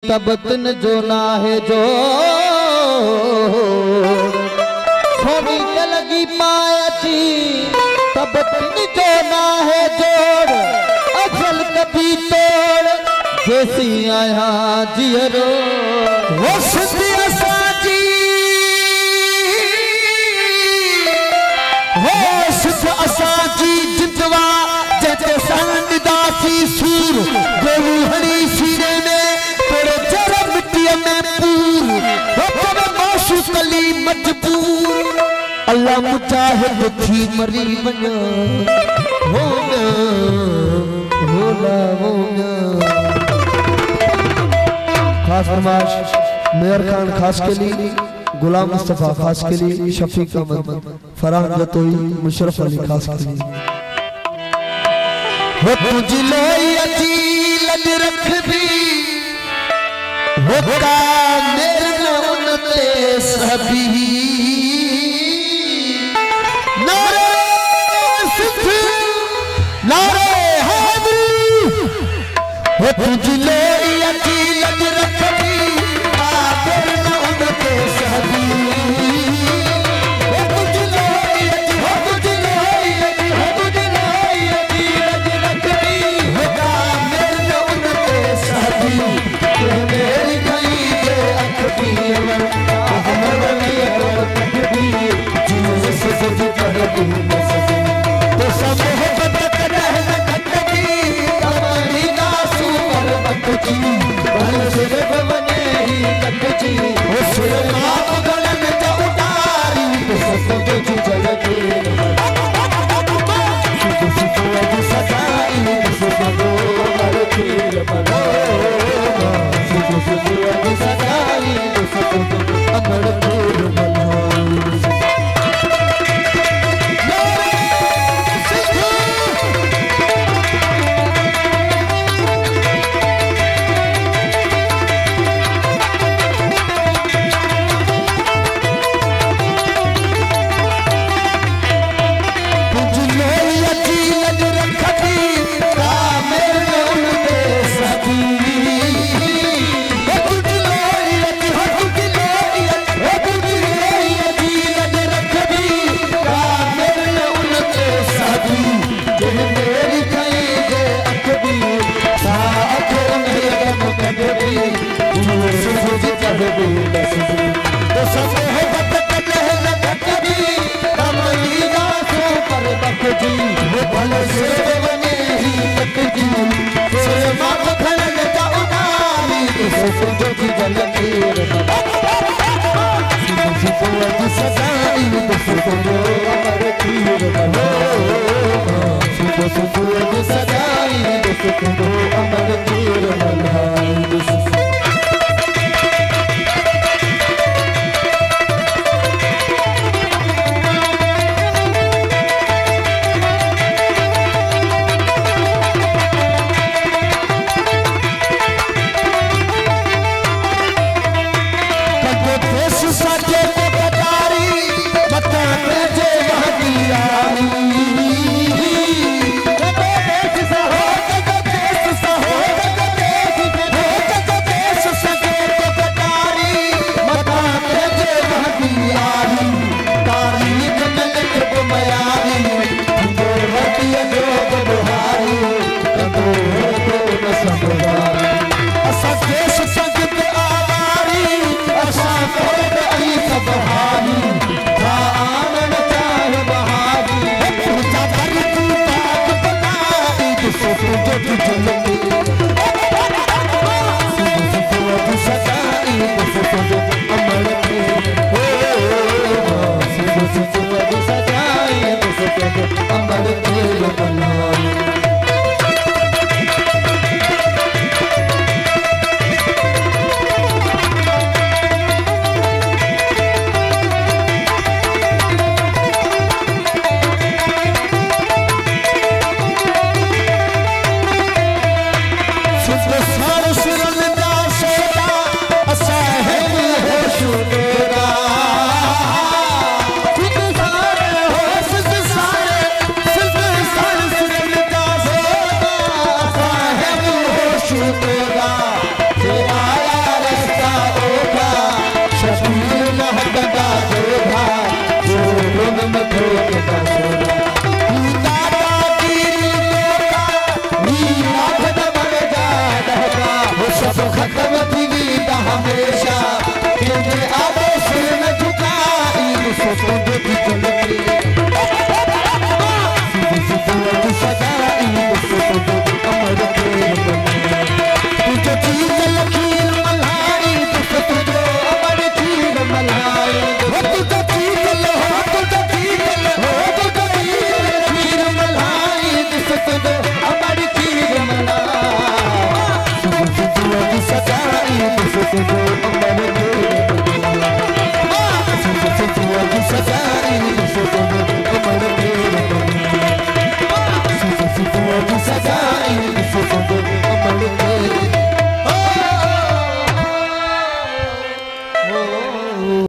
तब तन जो ना है जो सोनी के लगी पायची तब तन जो ना है जोड़ अफल कभी तोड़ जैसी आया जियरो वसती असाजी होश असाजी जितवा जैसे संदासी सूर गोलू हरी सीरे में अल्लाह मुजाहिद थी मरी बना होना होला होना। खास फरमाइश मेयर खान खास के लिए, गुलाम मुस्तफा खास के लिए, शफीक अहमद, फरहान जतोई, मुशर्रफ अली खास के लिए। हो तुझ लोई अजी लज रख भी होता मेरे नौन ते सभी नारे सिद्ध नारे हादी हो तुझ लोई अजी लज रख भी मेरे नौन ते सभी हो तुझ लोई अजी हो तुझ लोई अजी हो तुझ लोई अजी लज रख भी होता मेरे नौन ते सभी खत्म थी वीदा हमेशा तुझे आदो सिर न झुकाई सोचो देखी चलती सजाई सोचो अमर प्रेम तुझे चीज लकीर मलाई तुझो अमर चीज मलाई तुझे चीज लो तुझे चीज लो तुझे चीज लकीर मलाई तुझो अमर चीज मलाई सजाई सोचो अमर प्रेम सजाई सोचो अमर प्रेम सजाई सोचो अमर प्रेम